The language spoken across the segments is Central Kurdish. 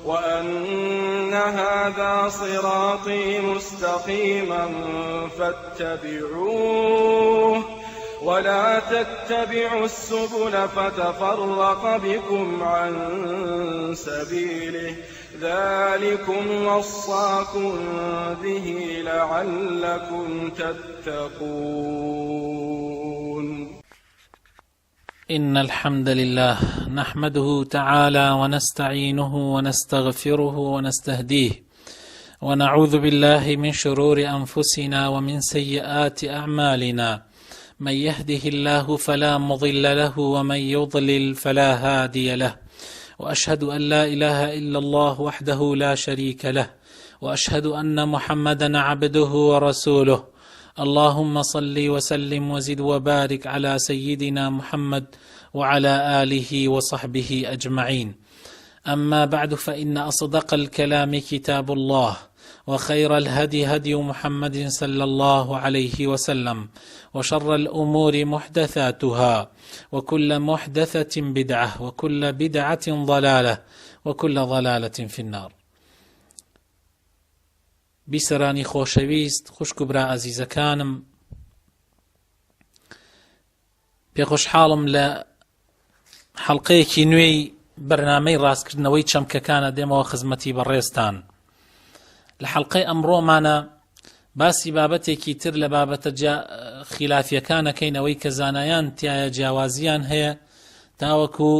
وأن هذا صراطي مستقيما فاتبعوه ولا تتبعوا السبل فتفرق بكم عن سبيله ذلكم وصاكم به لعلكم تتقون. إن الحمد لله نحمده تعالى ونستعينه ونستغفره ونستهديه ونعوذ بالله من شرور أنفسنا ومن سيئات أعمالنا، من يهده الله فلا مضل له ومن يضلل فلا هادي له، وأشهد أن لا إله إلا الله وحده لا شريك له، وأشهد أن محمدا عبده ورسوله. اللهم صل وسلم وزد وبارك على سيدنا محمد وعلى آله وصحبه أجمعين. أما بعد، فإن أصدق الكلام كتاب الله، وخير الهدي هدي محمد صلى الله عليه وسلم، وشر الأمور محدثاتها، وكل محدثة بدعة، وكل بدعة ضلالة، وكل ضلالة في النار. بیسەرانی خۆشەویست، خوشک و برا ئازیزەکانم، پێخۆشحاڵم لە حەڵقەیەکی نوێی بەرنامەی ڕاستکردنەوەی چەمکەکانە دێمەوە خزمەتی بەڕێستان. لە حەڵقەی ئەمڕۆمانە باسی بابەتێکی تر لە بابەتە خلافیەکانەکەینەوەی کە زانایان تایە جیاوازیان هەیە، تاوەکو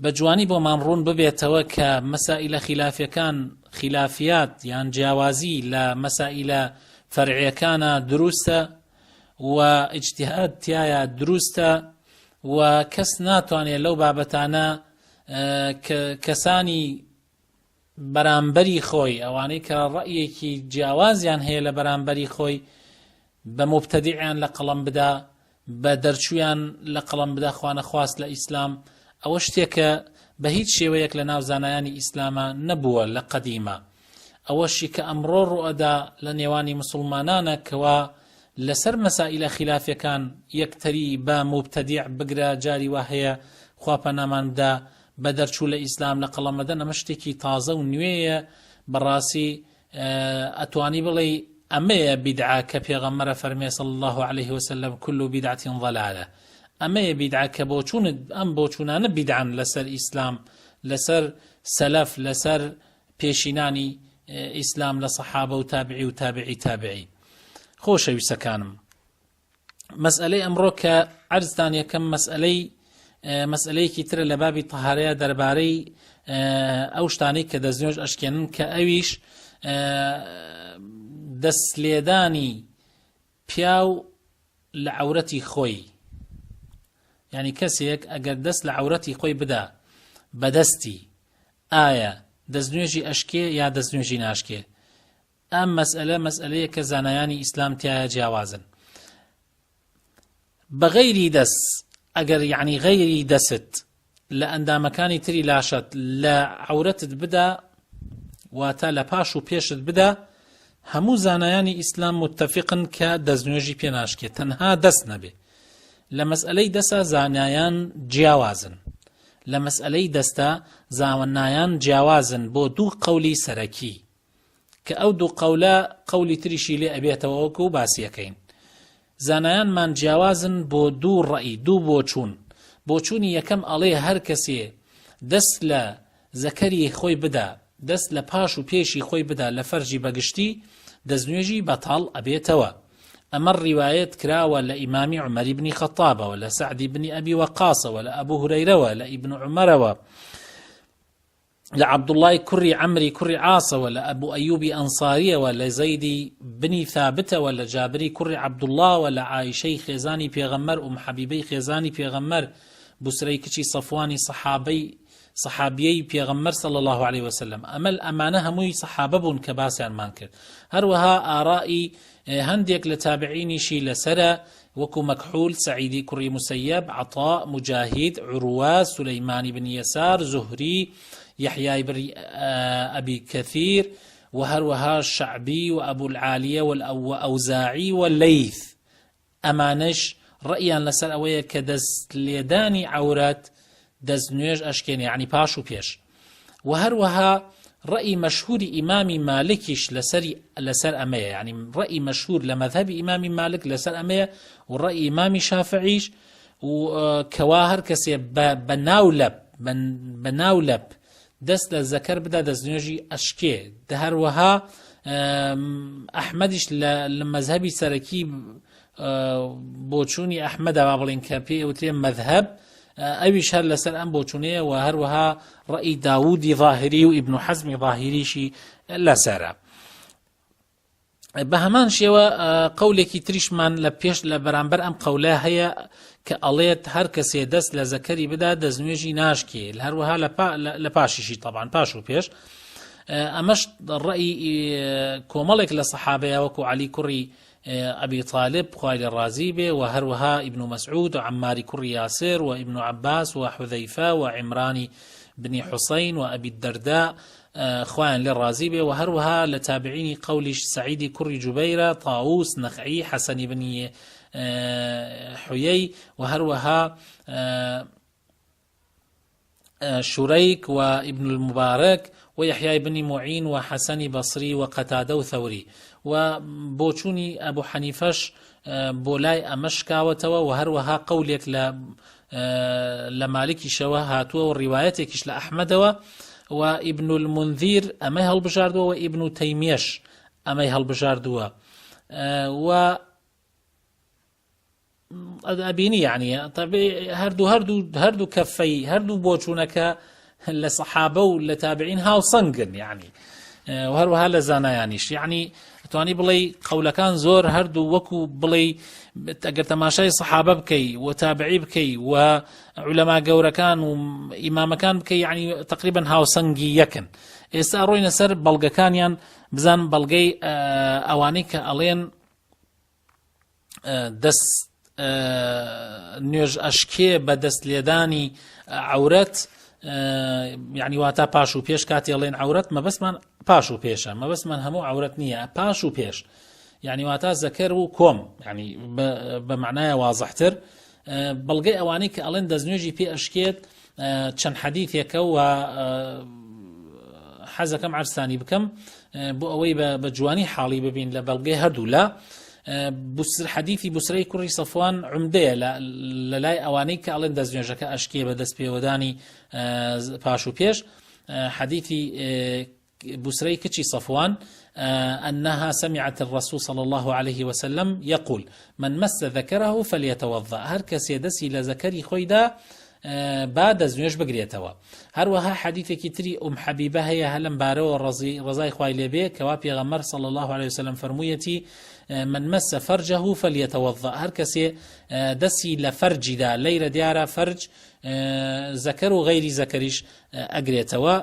بە جوانی بۆمان ڕوون ببێتەوە کە مەسائلە خلافیەکان، خلافیات یان جیاوازی لە مەسائلە فەرعیەکانە دروستە و ئیجتیهاد تایە دروستە و کەس ناتوانێت لەو بابەتانە کەسانی بەرامبەری خۆی، ئەوانەی کە ڕەیەکی جیاوازیان هەیە لە بەرامبەری خۆی، بە مبتەدیعیان لە قەڵەم بدا، بە دەرچوویان لە قەڵەم بدا خوانە خواست لە ئیسلام. ئەوە شتێکە بە هیچ شێوەیەک لە ناو زانایانی ئیسلامە نەبووە لە قەدیمە. ئەوەشی کە ئەمڕۆ ڕوئەدا لە نێوانی مسلمانانە کەوا لەسەر مەسائلە خلافیەکان یەکتەری بە مبتەدیع بگرە، جاری وا هەیە خواپەنامان بدا، بە دەرچوو لە ئیسلام لە قەڵەم بدەن. ئەمە شتێکی تازە و نوێیە. بەڕاستی ئەتوانی بڵێ ئەمەیە بیدعە کە پێغەمبەر فەرمێ صلی الله عليه وسلم كل بدعة ضلالة. ئەمەیە بیدعە کە بۆچوونت ئەم بۆچوونانە بیدعن لەسەر ئیسلام، لەسەر سەلەف، لەسەر پێشینانی ئیسلام لە سەحابە و تابعی و تابعی تابعی. خۆشەویستەکانم، مەسئلەی ئەمڕۆ کە عەرزتان یەکەم مەسئلەیەکی ترە لە بابی تەهارەیە دەربارەی ئەو شتانەی کە دەستنوێژ ئەشکێنن، کە ئەویش دەستلێدانی پیاو لە عەورەتی خۆی. یعنی کەسێک ئەگەر دەست لە عەورەتی خۆی بدا بەدەستی، ئایا دەستنوێژی ئەشکێ یا دەستنوێژی ناشکێ؟ ئەم مەسئلەیە کە زانایانی ئیسلام تایە جیاوازن. بە غەیری دەست، ئەگەر یعنی غەیری دەست لە ئەندامەکانی تری لاشت لە عەورەتت بدا، واتە لە پاش و پێشت بدا، هەموو زانایانی ئیسلام متفقن کە دەستنوێژی پێ ناشکێت، تەنها دەست نەبێ. لە مەسئلەی دەستە زانایان جیاوازن. لە مەسئلەی دەستە زانایان جیاوازن بۆ دوو قەولی سەرەکی، کە ئەو دوو قەولە قەولی تریشی لێ ئەبێتەوە وەکو باسیەکەین. زانایانمان جیاوازن بۆ دوو ڕەئی، دوو بۆچوون. بۆچوونی یەکەم ئەڵێ هەر کەسێ دەست لە زەکەری خۆی بدا، دەست لە پاش و پێشی خۆی بدا لە فەرجی بەگشتی، دەستنوێژی بەتاڵ ئەبێتەوە. ئەمە ڕیوایەت کراوە لە ئیمامی عومەری بنی خەتابەوە، لە سەعدی بنی ئەبی وەقاسەوە، لە ئەبوو هورەیرەوە، لە ئیبن عومەرەوە، لە عەبدوڵڵای کوڕی عەمری کوڕی عاسەوە، لە ئەبوو ئەیوبی ئەنساریەوە، لە زەیدی بنی ثابتەوە، لە جابری کوڕی عەبدوڵڵاوە، لە عایشەی خێزانی پێغەمبەر، حەبیبەی خێزانی پێغەمبەر، بوسرەی کچی سەفوانی سەحابیەی پێغەمبەر صلی الله عليه وسلم. ئەمانە هەمووی سەحابە بوون کە باسیانمان کرد. هەروەها ئاڕائی هەندێک لە تابعینیشی لەسرە، وەکو مەکحول، سەعیدی کوڕی مسەیەب، عەطا، مجاهید، عروە، سولەیمانی بن یەسار، زوهری، یحیای بری ئەبی کەثیر، و هەروەها شعبی و ئەبوو العالیە و ئەوزاعی و لەیث. ئەمانش ڕەیان لەسەر ئەوەیە کە دەست لێدانی عەورەت دەست نوێژ ئەشکێنێ، یعنی پاش و پێش. وهروها رأي مشهور إمام مالكش لسر أمية، يعني رأي مشهور لمذهب إمام مالك لسر أمية، والرأي إمام شافعيش وكواهر كسي بناولب دست للذكر بدا دست نيوجي أشكي دهروها ئەحمەدیش لە مەذهبی سەرەکی بۆچوونی ئەحمەدە با بڵێن کە پێ وترێ مەذهب ئەویش هەر لەسەر ئەم بۆچوونەیە و هەروەها ڕەئی داوودی ظاهری و ئیبن حەزمی ظاهریشی لەسەرە. بە هەمان شێوە قەولێکی تریشمان لە پێش لە بەرامبەر ئەم قەولە هەیە کە ئەڵێت هەر کەسێ دەست لە زەکەری بدا دەستنوێژی ناشکێ، هەروەها لە پاشیشی طبعاً پاش و پێش. ئەمەش ڕەئی کۆمەڵێک لە سەحابەیە وەکو عەلی کوڕی ئەبی طالب خوای لێ ڕازی بێ و هەروەها ئیبن مەسعود و عەماری کوڕی یاسر و ئیبن عەباس و حوذەیفە و عیمرانی بنی حوسەین و ئەبی دەردە خوایان لێ ڕازی بێ و هەروەها لە تابعینی قەولیش سەعیدی کوڕی جوبەیرە، طاووس، نەخعی، حەسەنی بنی حویەی و هەروەها شوريك وابن المبارك ويحيى بن معين وحسن بصري وقتادة وثوري وبوچوني أبو حنيفش بولاي أمشكاوتوا وهروها قولك لمالكي شوا هاتوا والرواياتكش لأحمدوا وابن المنذير أميها البجاردوا وابن تيميش أميها البجاردوا و ئەبینی يعني طبعا هەردوو کەفەی هەردوو بۆچوونەکە لە سەحابە و لە تابعین هاو سەنگن يعني وهروها لە زانایانیش يعني توانی بڵێ قەولەکان زۆر هەردوو وەکو بڵێ ئەگەر تەماشای سەحابە بکەی و تابعی بکەی و عولەما گەورەکان و ئیمامەکان بکەی يعني تقریبا هاو سەنگی یەکن. ئێستا ڕۆینە سەر بەڵگەکانیان بزان بەڵگەی ئەوانەی کە ئەڵێن دەست نوێژ ئەشکێ بە دەست لێدانی عەورەت يعني واتا پاش و پێش کاتی ئەڵێن عەورەت مەبەستمان پاش و پێشە، مەبەستمان هەموو عەورەت نییە، پاش و پێش يعني واتا زەکەر و کۆم يعني بە معنایە وازحتر. بەڵگەی ئەوانەی کە ئەڵێن دەستنوێژی پێ ئەشکێت چەند حەدیثێکە و حەزەکەم عەرزانی بکەم بۆ ئەوەی بە جوانی حاڵی ببین لە بەڵگەی هەردوو لا حديثي بسري كري صفوان عمدية للاي أواني كألين دزنجك أشكي بدس بيوداني باشو بيش حديثي بسري كتشي صفوان أنها سمعت الرسول صلى الله عليه وسلم يقول من مس ذكره فليتوضأ هركس يدسي لذكري خويدا بعد دزنج بقريتوا هروها حديثي كتري حبيبة هي هلم بارو رضاي خوي لبي كوا پیغمبر صلى الله عليه وسلم فرمويتي من مس فرجه فليتوضأ هركس دسي لفرج دا ليرة ديارة فرج ذكر وغير ذكريش أقريتوا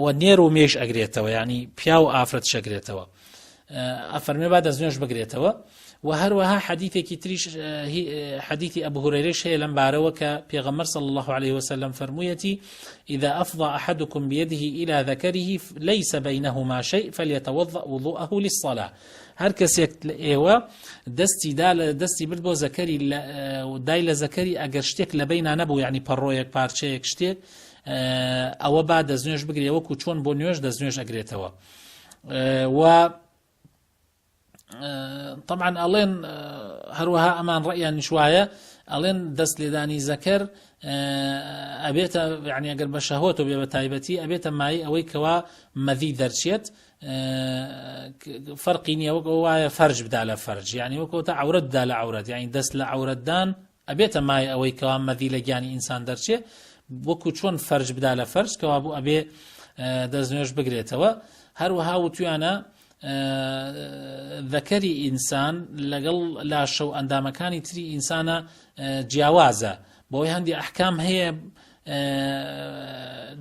ونيرو ميش أقريتوا يعني بياو آفرتش أقريتوا أفرمي بعد دزنج بقريتوا وهروها حديثي كتريش حديث أبو هريرة هي لم باروك بيغمر صلى الله عليه وسلم فرميتي إذا أفضى أحدكم بيده إلى ذكره ليس بينهما شيء فليتوضأ وضوءه للصلاة هركس يكتلئوا دستي دستي بالبو ذكري دايل ذكري أجرشتك لبين نبو يعني برويك بارشيك شتيك أو بعد دزنيش بقري وكو چون بونيوش دزنيش أقريتوا و طبعا ألين هروها أمان رأيا شوية ألين دست لداني ذكر أبيت يعني أقرب الشهوات وبتايبتي أبيت معي أويكوا مذي درشيت فرقيني وكوا فرج بدال فرج يعني وكوا عورت بدال عورت يعني دست لعورت دان أبيت معي أويكوا مذي لجاني إنسان درشيت وكو شون فرج بدال فرج كوابو أبي دزنيش بقريتوا هروها وتيانا ذكري إنسان لقل لا شو عندما كان تري إنسان جیاوازە بۆی هەندی ئەحکام هەیە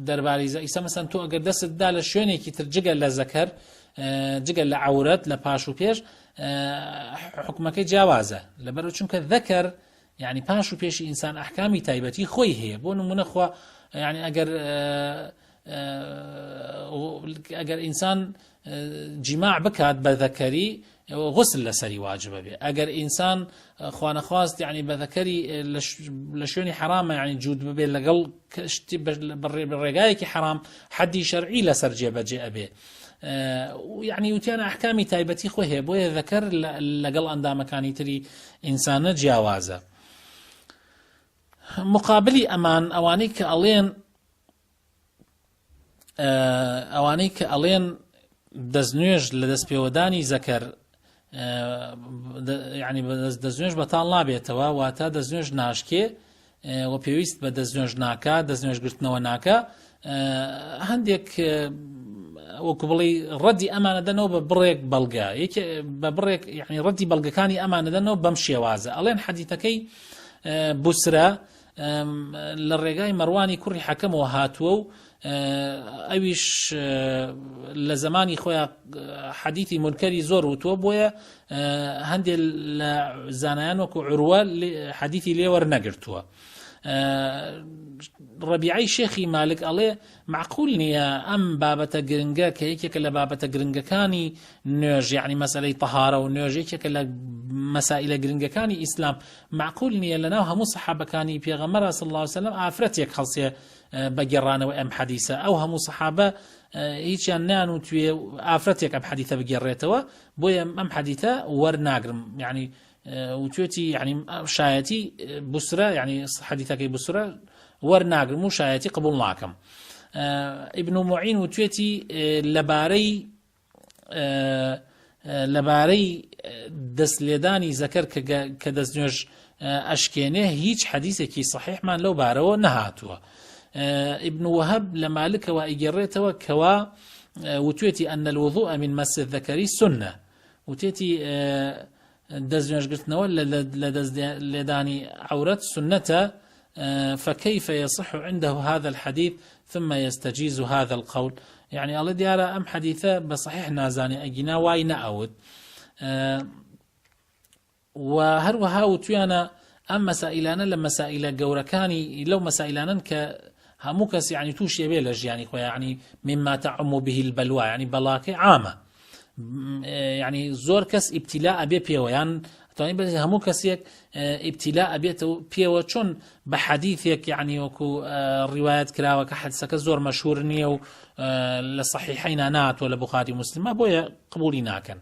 دەربارەی ئیسا مەسەن تۆ ئەگەر دەستت دا لە شوێنێکی تر جگەل لە زەکەر جگەل لە عەورەت لە پاش و پێش حکومەکەی جیاوازە لەبەرەوە چونکە ذەکەر يعني پاش و پێشی ئینسان ئەحکامی تایبەتی خۆی هەیە بۆ نمونە خوا يعني ئەگەر ئینسان جماع بکات بە ذەکەری غسل لەسەری واجبە بێ ئەگەر ئینسان خوانەخواست یعنی بەذەکەری لە شوێنی حرامە یعنی جوود ببێ لەگەڵ ڕێگایەکی حرام حەدی شەرعی لەسەر جێبەجێ ئەبێ یعنی وتیانە ئەحکامی تایبەتی خۆی هەیە بۆیە ذەکەر لەگەڵ ئەندامەکانی تری ئینسانە جیاوازە. مقابلی ئەمان ئەوانەی کە ئەڵێن دەستنوێژ لە دەست پێوەدانی زەکەر یعنی دەستنوێژ بەتاڵ نابێتەوە واتە دەستنوێژ ناشکێ و پێویست بە دەستنوێژ ناکە دەستنوێژگرتنەوە ناکە هەندێک وەکو بڵێ ڕەدی ئەمانە دەنەوە بە بڕێک بەڵگە بە بڕێک یعنی ڕەدی بەڵگەکانی ئەمانە دەنەوە بەم شێوازە ئەڵێن حەدیثەکەی بوسرە لە ڕێگای مەڕوانی کوڕی حەکەمەوە هاتووە و ئەویش لە زمانی خۆیان حەدیثی منکەری زۆر وتووە بۆیە هەندێک لە زانایان وەکو عروە حەدیثی لێ وەرنەگرتووە. ڕەبیعەی شێخی مالک ئەڵێ معقول نییە ئەم بابەتە گرنگە کە یەکێکە لە بابەتە گرنگەکانی نوێژ یعنی مەسەلەی تەهارە و نوێژ یەکێکە لە مەسائلە گرنگەکانی ئیسلام معقول نییە لەناو هەموو سەحابەکانی پێغەمبەر صلی الله علیه وسلم ئافرەتێک خەڵسێ بەگێڕانەوە ئەم حەدیثە ئەو هەموو سەحابە هیچیان نانوتوێ ئافرەتێک ئەم حەدیثە بگێڕێتەوە بۆیە ئەم حەدیثە وەرناگرم یعنی وتوێتی یعنی شایەتی بوسرە یعنی حەدیثەکەی بوسرە وەرناگرم و شایەتی قبول ناکەم. ئیبن معین وتوێتی لەبارەی دەستلێدانی زەکەر کە دەستنوێژ ئەشکێنێ هیچ حەدیثێکی صحیحمان لەو بارەوە نەهاتووە. ابن وهب لە مالکەوە ئیگەڕێتەوە کەوا وتوێتی ئەن الوضوء من مس الذكر سنة وتێتی دەستنوێژگرتنەوە لە دەستلێدانی عورەت سنەتە فكيف يصح عنده هذا الحديث ثم يستجيز هذا القول يعني الله ديارة أم حديثة بصحيح نازاني أجينا واي نأود وهروها وتيانا أم مسائلانا لما مسائل جوركاني لو مسائلانا هەموو کەس يعني توش يبي لەژ يعني خۆ يعني مما تعم به البلوى يعني بەڵاکەی عامە يعني زۆر کەس ئیبتیلا ئەبێ پێوە یان توانین بڵێ هەموو کەسێک ئیبتیلا ئەبێتەوە پێوە چۆن بە حەدیثێک يعني وەکو ڕیوایەت کراوە کە حەدیثەکە زۆر مەشهور نییە و لە صحیحەینا ناتوە لە بوخاری مسلمە بۆیە قبولی ناکەن.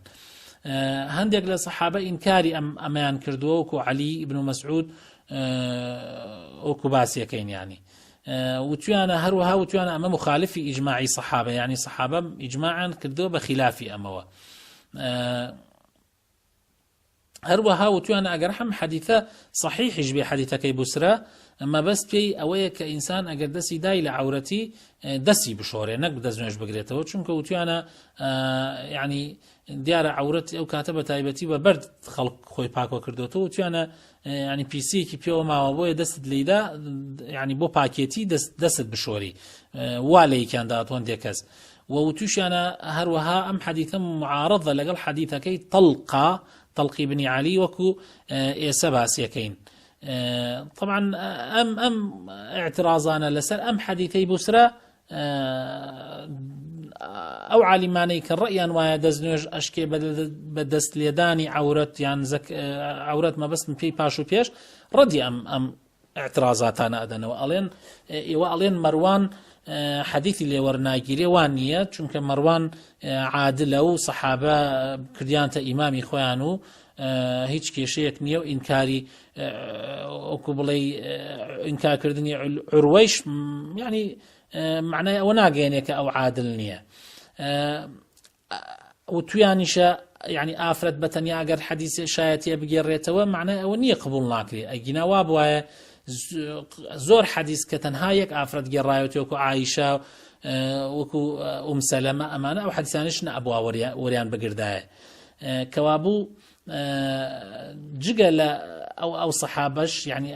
هەندێک لە سەحابە ئینکاری ئەمەیان کردووە وەکو عەلی بن مەسعود وەکو باسیەکەین يعني وتویانە هەروەها وتویانە ئەمە مخالفی ئیجماعی سەحابە یعنی سەحابە ئیجماعیان کردووە بە خلافی ئەمەوە. هەروەها وتویانە ئەگەر هەم حەدیثە صحیحیش بێ حەدیثەکەی بوسرە ئەمە بەس پێی ئەوەیە کە ئینسان ئەگەر دەستی دای لە عورەتی دەستی بشۆرێ نەک دەستنوێژ بگرێتەوە چونکە وتویانە یعنی دیارە عورەت ئەو کاتە بە تایبەتی بە بەرد خەڵک خۆی پاکوە کردوێتەوە وتویانە ینی پیسیەکی پێوە ماوە بۆیە دەست لێدا ینی بۆ پاکێتی دەست بشۆری وا لەیکیان داوەتۆن دێکەس ووتوشیانە هەروەها ئەم حەدیثە معارضە لەگەڵ حەدیثەکەی طلقی بنی علی وەکو ئێسە باسیەکەین. طبعا ئەم اعتراضانە لەسەر ئەم حەدیثەی بوسرە ئەو عالیمانەی کە ڕەئیان وایە دەستنوێژ ئەشکێ بە دەست لێدانی عورەت یان عورەت مەبەستن پێی پاش و پێش ڕەدی ئەم اعتراضاتانە ئەدەنەوە ئەڵێن ئێوە ئەڵێن مەروان حەدیثی لێوەرناگیرێ وان نییە چونکە مەروان عادلە و سەحابە کردیانتە ئیمامی خۆیان و هیچ کێشەیەک نییە و ئینکاری وەکو بڵێ ئینکارکردنی عروەیش یعنی معنای ئەوە ناگەێنێ کە ئەو عادل نییە و تویانیشە یعنی ئافرەت بەتەنیا ئەگەر حەدیث شایەتیە بگێڕێتەوە معنای ئەوە نییە قبول ناکرێ ئەگینا وا بوایە زۆر حەدیث کە تەنها یەک ئافرەت گێڕایەوە وەکو عایشە وەکو ئوم سەلەمە ئەمانە ئەو حەدیثانش نەبووە وەریان بگردایە کەوا بوو جگە لە ئەو سەحابەش یعنی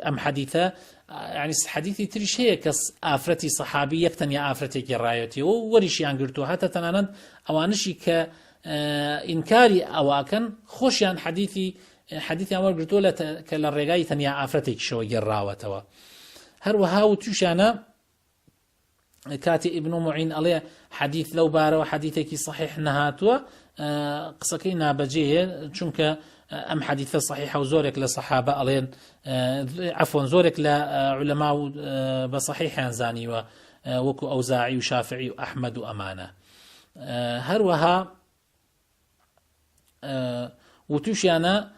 ئەم حەدیثە يعني حديثي تريش هي كس آفرتي صحابي يكتن آفرتي كرايتي وريش يانجرتو حتى تناند أوانشي ك إنكاري أواكن خوش يان حديثي أمر قرتو كلا الرجاي تنيا آفرتي كشو جراوتوا هروها وتشانا كاتي ابن معين عليه حديث لو بارو حديثك صحيح نهاتوا قصكي نابجيه چونك ام حديث صحيحه وزورك لصحابه علين عفوا زورك لعلماء بصحيح انزاني وكو اوزاعي وشافعي واحمد وامانه هروها وتوشيانا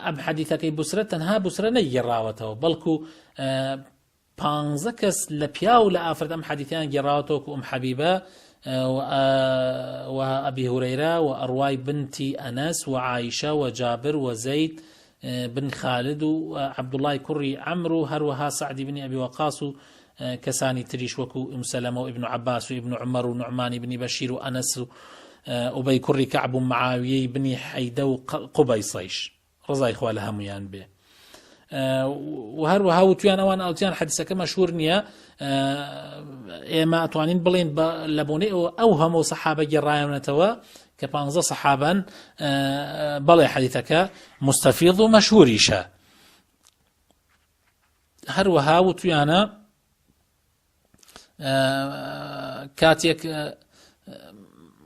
اب حديثك بسره تنها بسره نيراوته بلكو بانزكس لبياو لافرد ام حديثان جراوتوك ام حبيبه وأبي هريرة وأرواي بنت أنس وعائشة وجابر وزيد بن خالد وعبد الله كري عمرو هروها سعد بن أبي وقاص كساني تريش وكو أم سلمة وابن عباس وابن عمر ونعمان بن بشير وأنس أبي كري كعب معاوية بن حيدة وقبيصيش رضاي خوالها ميان به وهروها وتيان اوان اوتيان حديثك مشهور نيه اما اتوانين بلين لبوني او هم صحابه جرايونتوا كبانز صحابا بلي حديثك مستفيض ومشهوريشا هروها وتيانا كاتيك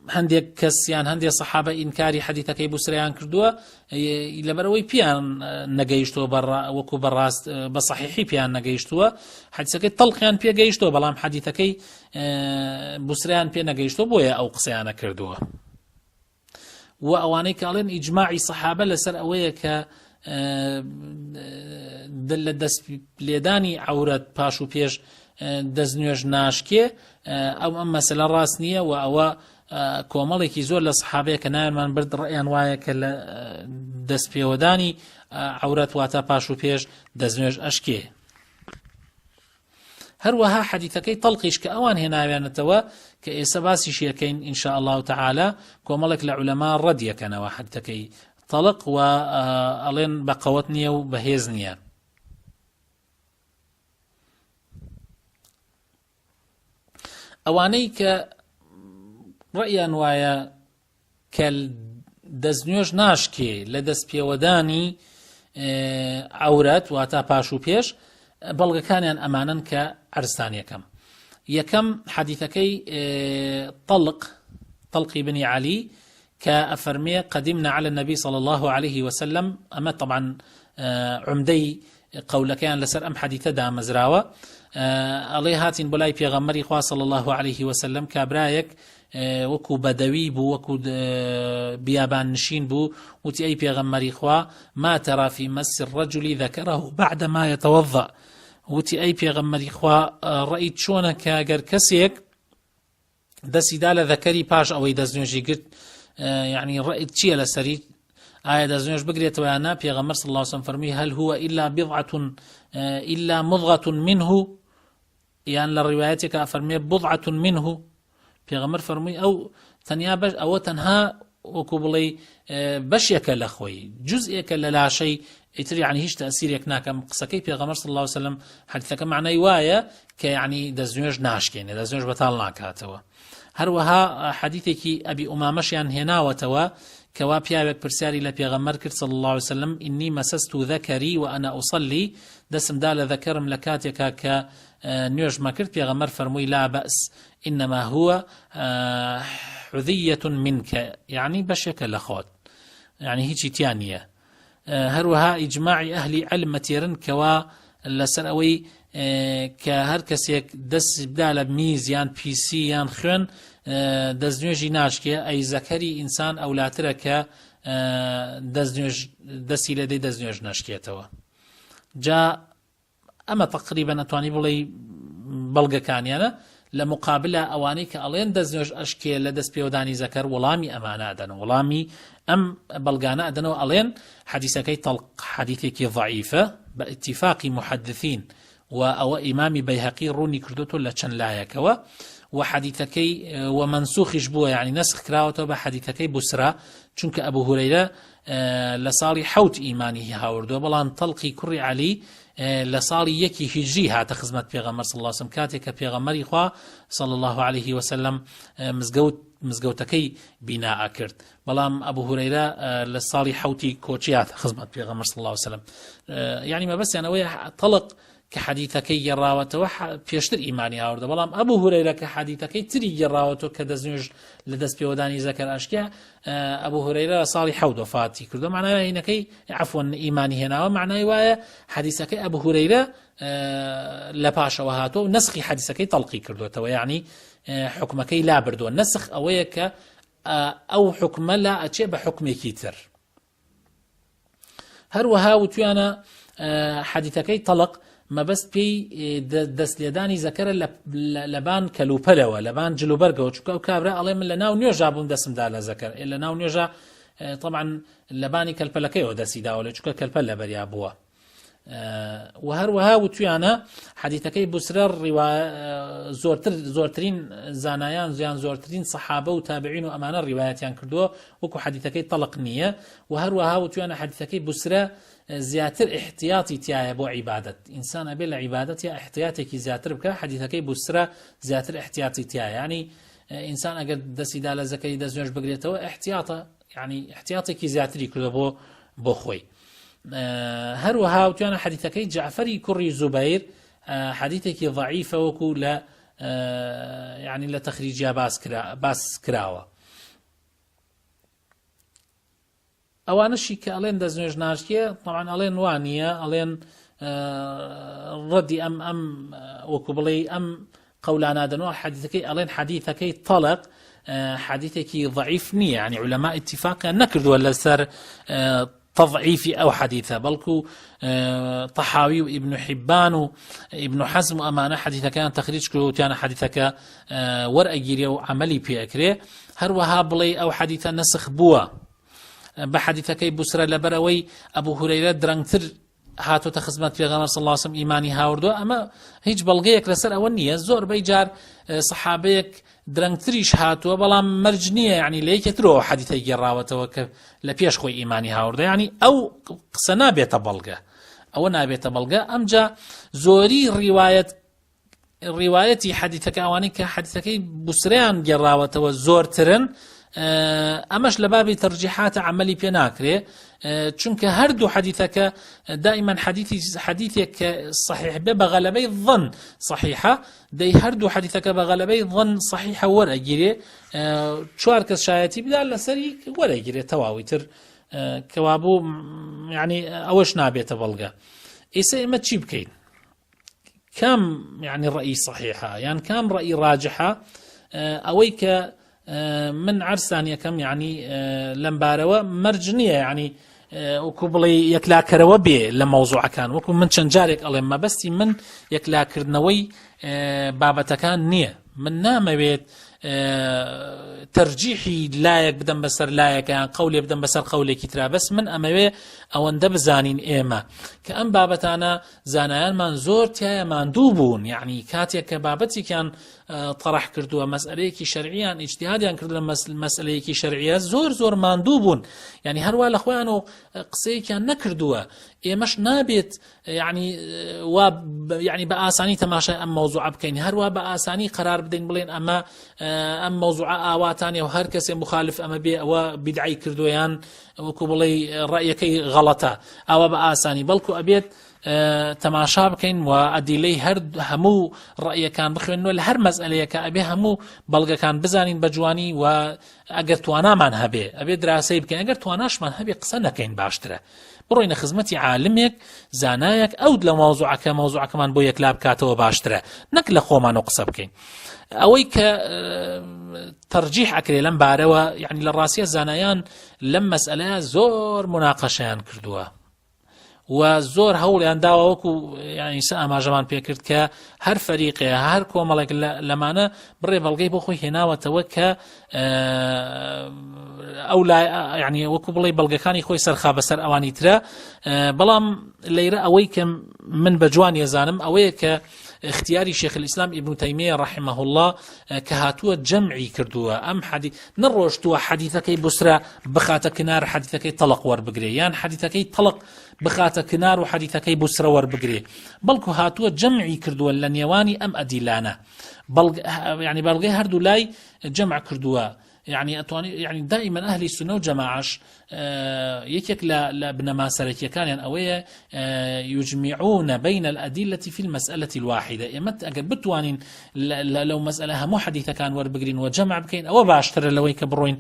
هەندێک کەسیان هەندێک سەحابە ئینکاری حەدیثەکەی بوسریان کردووە لەبەرەوەی پیان نەگەیشتووە وەکو بەڕاست بە صحیحی پیان نەگەیشتووە حەدیثەکەی تەڵقیان پێگەیشتووە بەڵام حەدیثەکەی بوسریان پێ نەگەیشتووە بۆیە ئەو قسەیانە کردووە و ئەوانەی کاڵێن ئیجماعی سەحابە لەسەر ئەوەیە کە لە دەست لێدانی عەورەت پاش و پێش دەستنوێژ ناشکێ ئەم مەسەلە ڕاست نییە و ئەوە کۆمەڵێکی زۆر لە سەحابەیە کە ناوێنمان برد ڕێیان وایە کە لە دەست پێوەدانی عەورەت واتە پاش و پێش دەستنوێژ ئەشکێ هەروەها حەدیثەکەی تەڵقیش کە ئەوان هێناوێنێتەوە کە ئێستا باسیش یەکەین ئینشاء الله تعالى کۆمەڵێک لە عولەما ڕەدیەکەنەوە حەدیثەکەی تەڵق و ئەڵێن بە قەوەت نییە و بەهێز نییە ئەوانەی کە ڕەیان وایە کە دەستنوێژ ناشکێ لە دەست پێوەدانی عەورەت واتە پاش و پێش بەڵگەکانیان ئەمانن کە عەرزتان یەکەم حەدیثەکەی طلق بن علي كأفرمي قدمنا على النبي صلى الله عليه وسلم أما طبعا عمدي قول كان لسر أم حديثة دا مزراوة عليه هاتين بلاي بيغمري خواه صلى الله عليه وسلم كابرايك وكو بدوي بو وكو بيابان نشين بو وتي أي بيغمري خواه ما ترى في مس الرجل ذكره بعد ما يتوضأ وتي أي بيغمري خواه رأيت شونك اگر كسيك دسي دالة ذكري باش أو يدزنوجي قلت يعني رأيت شيء لسري آية دزنوج بقريت ويانا بيغمر صلى الله عليه وسلم فرمي هل هو إلا بضعة إلا مضغة منه يعني للرواياتك فرمي بضعة منه بيغمر فرمي أو تنيا بش أو تنها وكبلي بشيك لأخوي جزئك لا شيء يتري يعني هيش تأثيرك ناكم قصكي بيغمر صلى الله عليه وسلم حديثك معنى يوايا كيعني دزنوج ناشكين دزنوج بطالناك هاتوا هروها حديثك أبي أمامشيان هناوتوا كوا بيابك برسالي لبيغمر كرت صلى الله عليه وسلم إني مسست ذكري وأنا أصلي دسم دال ذكرم لكاتك كنيوج ما كرت بيغمر فرمي لا بأس إنما هو حذية منك يعني بشك لخوت يعني هيجي تيانية هروها إجماع أهل علم متيرن كوا لسرأوي كهر كسيك دس بدال بميز يان بي سي يان خون دزنوجي ناشكي أي ذكري إنسان أو لا ترك دزنوج دسي لدي دزنوج ناشكيتوا جاء أما تقريبا أتواني بلي بلغة كانيانا لمقابلة أوانيك ألين دزنوج أشكي لدس بيوداني ذكر ولامي أمانا أدنو ولامي أم بلغانا أدنو ألين حديثكي طلق حديثك ضعيفة باتفاق محدثين و إمام بيهقي روني كردوتو لچن لايكوا وحديثكي ومنسوخش بوا يعني نسخ كراوتو بحديثكي بسرا چونك أبو هريرة لصالي حوت إيمانه هاوردو بلان طلقي كري علي لصالي يكي هجري هات خزمت بيغمر صلى الله عليه وسلم كاتك بيغمري خواه صلى الله عليه وسلم مزقوتكي بناء كرد بلام أبو هريرة لصالي حوتي كوچيات خزمت بيغمر صلى الله عليه وسلم يعني ما بس يعني طلق کە حەدیثەکەی گێڕاوەتەوە پێشتر ئیمانی هاوردە بەڵام ئەبوو هورەیرە کە حەدیثەکەی تری گێڕاوەتەوە کە دەستنوێژ لە دەست پێوەدانی زەکەر ئاشکیا ئەبوو هورەیرە ساڵی 7 وفاتی کردو معنای هینەکەی عەفوەن ئیمانی هێناوە معنای وایە حەدیثەکەی ئەبوو هورەیرە لە پاشەوە هاتووە و نسخی حەدیثەکەی تەڵقی کردوێتەوە یعنی حکمەکەی لا بردووە نسخ ئەوەیە کە ئەو حکمە لا ئەچێ بە حکمێکی تر هەروەها وتویانە حەدیثەکەی تەڵق مەبەست پێی دەستلێدانی زەکەرە لەبان کەلوپەلەوە لەبان جلوبەرگەوە چونکە ئەو کابرا ئەڵێ من لە ناو نوێژا بووم دەسمدا لە زەکەر لە ناو نوێژا طبعا لەبانی کەلپەلەکەیەوە دەسیداوە لە چونکە کەلپەل لەبەریا بووە و هەروەها وتویانە حەدیثەکەی بوسرە زۆرترین زانایان زیان زۆرترین سەحابە و تابعین و ئەمانە ڕیوایەتیان کردووە وەکو حەدیثەکەی تەڵق نییە و هەروەها وتویانە حەدیثەکەی بوسرە زیاتر احتیاطی تایە بۆ عیبادەت ئینسان ئەبێ لە عیبادەت یا احتیاطێکی زیاتر بکە حەدیثەکەی بوسرە زیاتر احتیاطی تایە یعنی ئینسان ئەگەر دەسیدا لە زەکەری دەستنوێژ بگرێتەوە احتیاطە یعنی احتیاطێکی زیاتری کردو بۆ خۆی هەروەها وتوانە حەدیثەکەی جعفەری کوڕی زوبەیر حەدیثێکی ضعیفە وەکو لە یعنی لە تەخریجیا باس کراوە ئەوانەشی کە ئەڵێن دەستنوێژ ناشکێ طبعا ئەڵێن وانە ئەڵێن ڕەدی ئەم وەکو بڵێ ئەم قەولانادنەوە حەدیثەکەی ئەڵێن حەدیثەکەی تەڵق حەدیثێکی ضعیف نییە یعنی عولەما ئیتیفاقیان نەکردووە لەسەر تضعيف أو حديثة بلكو طحاوي وابن حبان وابن حزم وأمانة حديثة كان تخريج كروتيان حديثك ورأجيري وعملي بيأكري هروها بلي أو حديثة نسخ بوا بحديثكي بسرى لبروي أبو هريرة درنگتر هاتو تخزمت پیغمبر صلی الله علیه و سلم ایمانی هاوردو اما هیچ بلغیک لسر اول نیه زور بیجار صحابیک درنگتریش هاتو بەڵام مرج نییە یعنی لەیەکێترەوە حەدیثەی گێڕاوەتەوە کە لە پێش خۆی ئیمانی هاوردە یعنی ئەو قسە نابێتە بەڵگە ئەوە نابێتە بەڵگە ئەمجا زۆری ڕیوایەتی حەدیثەکە ئەوانەی کە حەدیثەکەی بوسریان گێڕاوەتەوە زۆرترن ئەمەش لە بابی تەرجیحاتە عملی پێ ناکرێ چونکە هەردوو حەدیثەکە دائما حەدیثێک کە صحیح بێ بە غەلەبەی ظن صحیحە دەی هەردوو حەدیثەکە بە غەلەبەی ظن صحیحە وەرئەگیرێ چوار کەس شایەتی بدا لەسەری وەرئەگیرێ تەواوی تر کەوابوو یعنی ئەوەش نابێتە بەڵگە ئێستا ئێمە چی بکەین کام یعنی ڕەئی صحیحە یان کام ڕەئی ڕاجحە ئەوەی کە من عرسان یەکەم یعنی لەم بارەوە مەرج نییە یعنی وەکو بڵێ یەکلاکەرەوە بێ لە مەوزوعەکان وەکو من چەند جارێک ئەڵێم مەبەستی من یەکلاکردنەوەی بابەتەکان نییە من نامەوێت تەرجیحی لایەک بدەم بەسەر لایەکە یان قەولێ بدەم بەسەر قەولێکی ترا بەس من ئەمەوێ ئەوەندە بزانین ئێمە کە ئەم بابەتانە زانایانمان زۆر تایە ماندوو بوون یعنی کاتێک کە بابەتێکیان طرح کردووە مەسئلەیەکی شەرعیان ئیجتیهادیان کردو لە مەسئلەیەکی شەرعیە زۆر ماندوو بوون یعنی هەروە لە خۆیان و قسەیەکیان نەکردووە ئێمەش نابێت یعنی بە ئاسانی تەماشای ئەم مەوزوعە بکەین هەروە بە ئاسانی قرار بدەین بڵێن ئەمە ئەم مەوزوعە ئاواتانێ و هەر کەسێ مخالف ئەمە بێ ئەوە بیدعی کردویان وەکو بڵێ ڕەیەکەی غەڵەتە ئەوە بە ئاسانی بەڵکو ئەبێت تەماشا بکەین و ئەدیلەی هەموو ڕەیەکان بخوێنەوە لە هەر مەسئلەیەکە ئەبێ هەموو بەڵگەکان بزانین بە جوانی و ئەگەر توانامان هەبێ ئەبێ دراسەی بکەین ئەگەر تواناشمان هەبێ قسە نەکەین باشترە بڕۆینە خزمەتی عالمێک زانایەک ئەو لە مەوزوعەکەمان بۆ یەکلا بکاتەوە باشترە نەک لە خۆمان و قسە بکەین ئەوەی کە تەرجیح ئەکرێ لەم بارەوە یعنی لە ڕاستیە زانایان لەم مەسئلەیە زۆر مناقەشەیان کردووە و زۆر هەوڵیان داوە وەکو یعنی ئاماژەمان پێکرد کە هەر فەریقێ هەر کۆمەڵێک لەمانە بڕێ بەڵگەی بۆ خۆی هێناوەتەوە کە ئەو یعنی وەکو بڵێ بەڵگەکانی خۆی سەرخا بەسەر ئەوانی ترە بەڵام لەیرە ئەوەی کە من بە جوان ێزانم ئەوەیە کە اختیاری شیخ الإسلام ابن تيمية رحمه الله كهاتوه جمعي كردوه أم حديث نروشتوه حديثكي بسرة بخات كنار حديثكي طلق وربقري يعني حديثكي طلق بخات كنار وحديثكي بسرة وربقري بلكو هاتوه جمعي كردوه لنيواني أم أدلانا يعني بلغي هردو لاي جمع كردوه يعني أتواني يعني دائما أهل السنة والجماعة يكيك لا بنما سركي كان أوية يجمعون بين الأدلة في المسألة الواحدة إمت أجر بتوانين لو مسألة مو حديثة كان وربقرين وجمع بكين أو باشتر لو يكبروين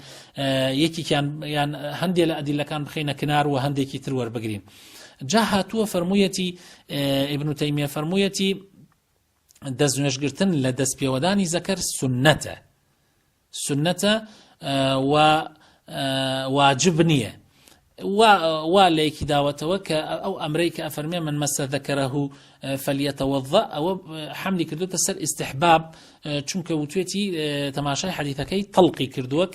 يكي كان يعني هندي الأدلة كان بخينا كنار وهندي كي ترور بقرين جاهاتوا فرمويتي ابن تيمية فرمويتي دزنش قرتن لدس بيوداني ذكر سنة واجبنية وليك داوتوك أو أمريك أفرمي من مس ذكره فليتوضأ أو حملي كردو تسر استحباب چونك وتويتي تماشاي حديثكي تلقي كردو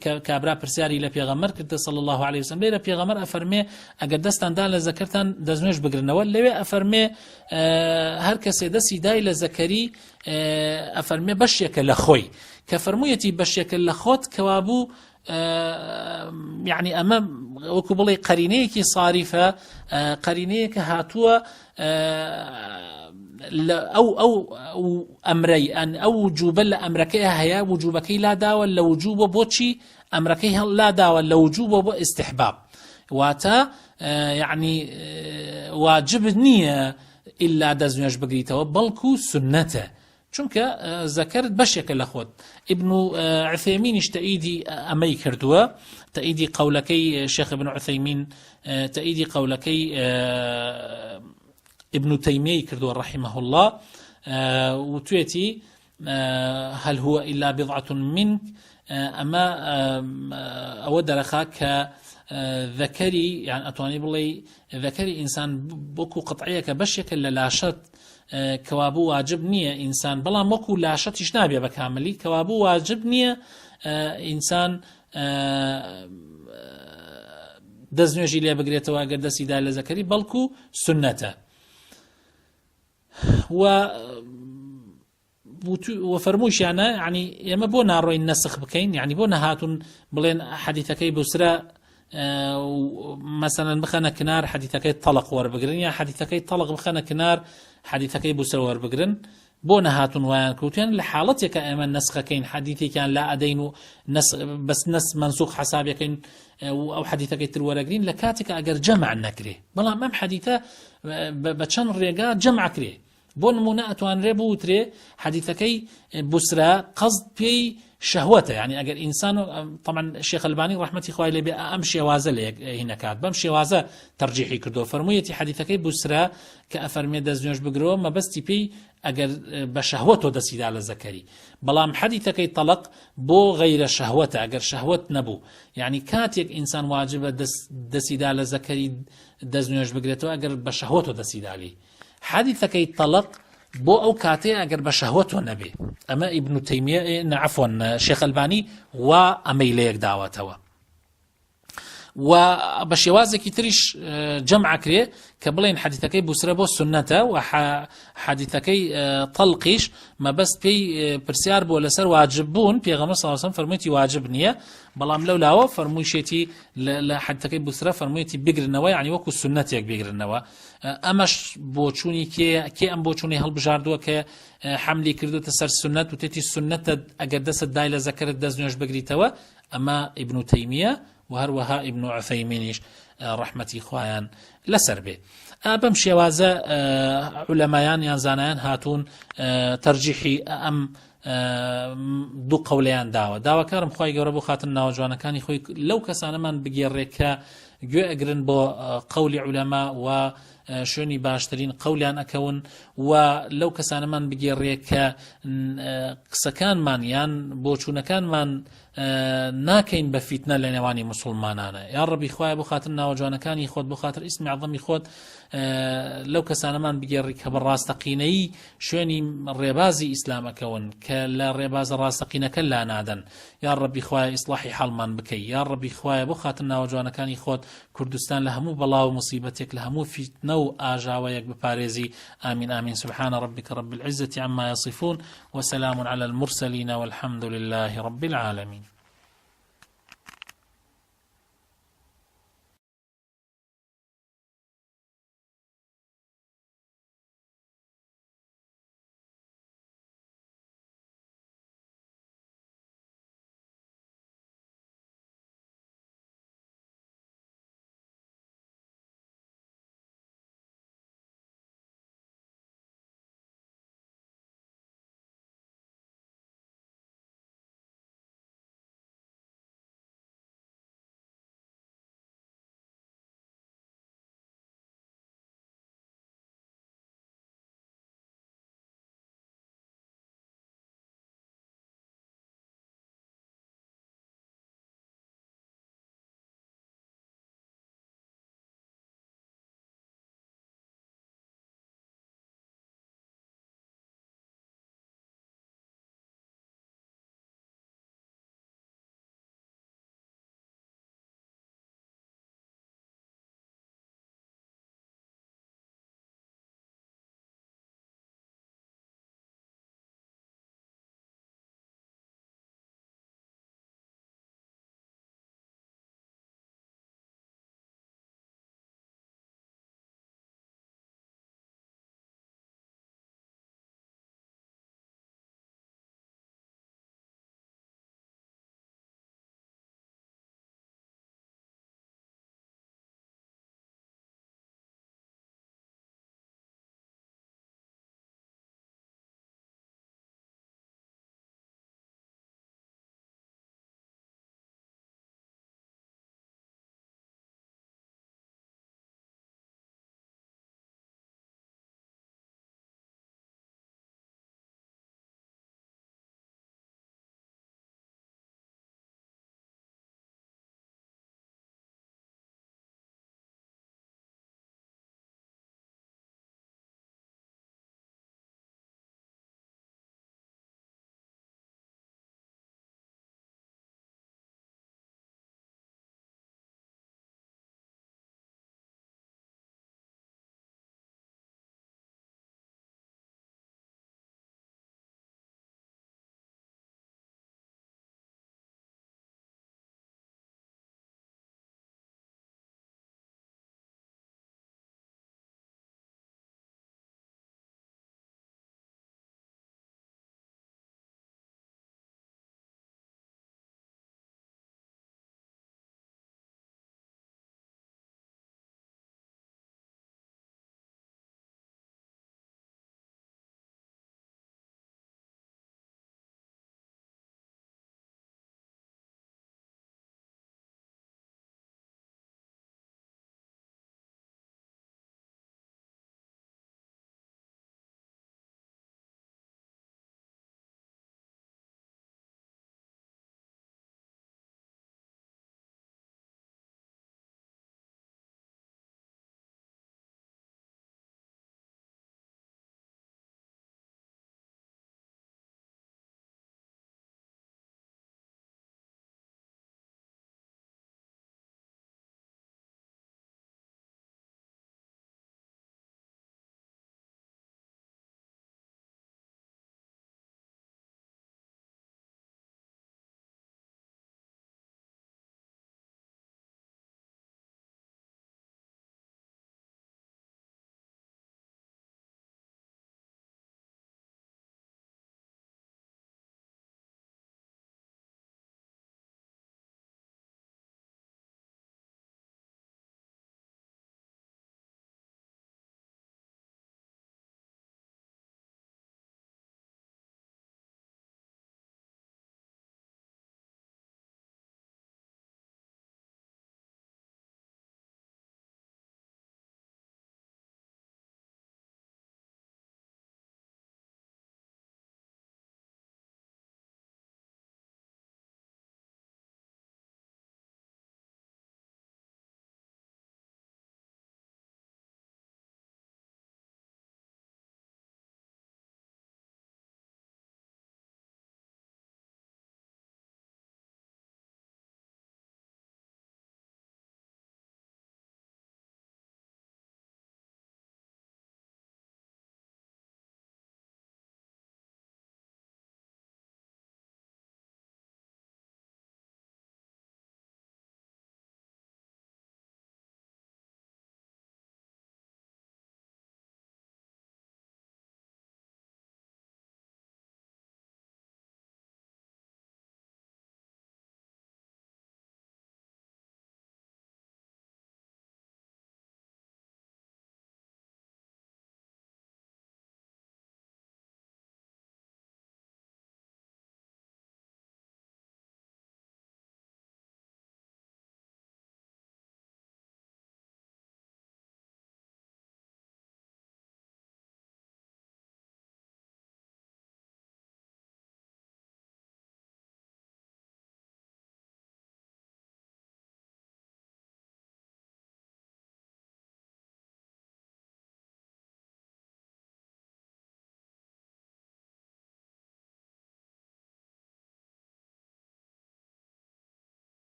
كابرا برسياري لبيغمر كرد صلى الله عليه وسلم ليرا بيغمر أفرمي أقر دستان دان لذكرتان دزنوش بقرنوال لوي أفرمي هر كسي دسي داي لذكري أفرمي بشيك لخوي كفرمويتي بشيك لخوت كوابو يعني أمام وكبلي قرينيك صارفة قرينيك هاتوا أو أمري أن أو وجوبا لأمركيها هي وجوبكي لا دا ولا وجوب بوتشي أمركيها لا دا ولا وجوب استحباب واتا يعني واجب نية إلا دزنيش بقريته بلكو سنته چونك ذكرت بشيك لخوت ابن عثيمين اشتأيدي أمي كردوا تأيدي قولكي شيخ ابن عثيمين تأيدي قولكي ابن تيمية كردوا رحمه الله وتويتي هل هو إلا بضعة منك أما أود رخاك ذكري يعني أتواني بلي ذكري إنسان بوكو قطعية كبشيك للاشت كوابو واجب نییە ئینسان بەڵام وەکو لاشەتیش نابێ بەکامەلی کەوابوو واجب نییە ئینسان دەستنوێژی لێ بگرێتەوە ئەگەر دەستی دا لە زەکەری بەڵکو سنەتە وفەرموویشیانە یعنی ئێمە بۆ ناڕۆین نەسخ بکەین یعنی بۆ نەهاتون بڵێن حەدیثەکەی بوسرە مثلا بخەنە کنار حەدیثەکەی تەڵق وەربگرن یا حەدیثەکەی تەڵق بخەنە کنار حەدیثەکەی بوسرە وەربگرن بۆ نەهاتون وایان کەوتیان لە حاڵەتێکە ئێمە نەسخەکەین حەدیثێکیان لا ئەدەین و بەس نەس منسوخ حسابەکەین ئەو حەدیثەکەی تر وەرەگرین لە کاتێکە ئەگەر جەمع نەکرێ بەڵام ئەم حەدیثە بە چەند ڕێگا جەمع کرێ بۆ نمونە ئەتوانرێ بوترێ حەدیثەکەی بوسرە قەزد پێی شهوته يعني اگر انسان طبعا الشيخ الباني رحمتي خوای لێ بێ ئەم شێوازە لە هینەکات بەم شێوازە تەرجیحی کردو فەرموویەتی حەدیثەکەی بوسرە کە ئەفەرمێ دەستنوێژ بگرەوە مەبەستی پێی ئەگەر بە شەهوەتەوە دەسیدا لە زەکەری بەڵام حەدیثەکەی تەڵق بۆ غەیرە شەهوەتە ئەگەر شەهوەت نەبوو يعني کاتێک ئینسان واجبە دەسیدا لە زەکەری دەستنوێژ بگرێتەوە ئەگەر بە شەهوەتەوە دەسیدا لێ حەدیثەکەی تەڵق بۆ ئەو کاتەیە ئەگەر بە شەهوەتەوە نەبێ ئەمە ئیبن تەیمیە عەفوەن شێخ ئەلبانی وا ئەمەی لە یەک داوەتەوە و بە شێوازێکی تریش جەمع کرێ کە بڵێن حەدیثەکەی بوسرە بۆ سنەتە و حەدیثەکەی تەڵقیش مەبەست پێی پرسیار بۆ لەسەر واجب بوون پێغەمبەر صلی الله علیه و سلم فەرموویەتی واجب نییە بەڵام لەولاوە فەرموویشێتی لە حەدیثەکەی بوسرە فەرموویەتی بگرنەوە یعنی وەکو سنەتێک بگرنەوە ئەمەش بۆچوونی کێ ئەم بۆچوونی هەڵبژاردووە کە حەملی کردوتە سەر سنەت و تێتی سنەتە ئەگەر دەست دای لە زەکەرت دەستنوێژ بگریتەوە ئەمە ئیبن تەیمیە و هەروەها ئیبن عوثەیمینیش ڕەحمەتی خوایان لەسەر بێ بەم شێوازە عولەمایان یان زانایان هاتوون تەرجیحی ئەم دوو قەولەیان داوە داواکارم خوای گەورە بۆ خاتن ناوەجوانەکانی خۆی لەو کەسانەمان بگێڕێ کە گوێ ئەگرن بۆ قەولی عولەما و شوێنی باشترین قەولیان ئەکەون و لەو کەسانەمان بگێڕێ کە قسەکانمان یان بۆچوونەکانمان ناکەین بە فیتنە لە نێوانی موسڵمانانە یا ڕەبی خوایە بۆ خاتر ناوەجوانەکانی خۆت بۆ خاتر ئیسمی عەظەمی خۆت لەو کەسانەمان بگێڕی کە بە ڕاستەقینەیی شوێنی ڕێبازی ئیسلامەکەون کە لە ڕێبازە ڕاستەقینەکە لا نادەن یا ڕەبی خوایە ئیسلاحی حاڵمان بکەی یا ڕەبی خوایە بۆ خاتر ناوەجوانەکانی خۆت کوردستان لە هەموو بەڵاو مصیبەتێک لە هەموو فیتنە و ئاژاوەیەک بپارێزی آمين آمين سبحان ربك رب العزة عما يصفون وسلام على المرسلين والحمد لله رب العالمين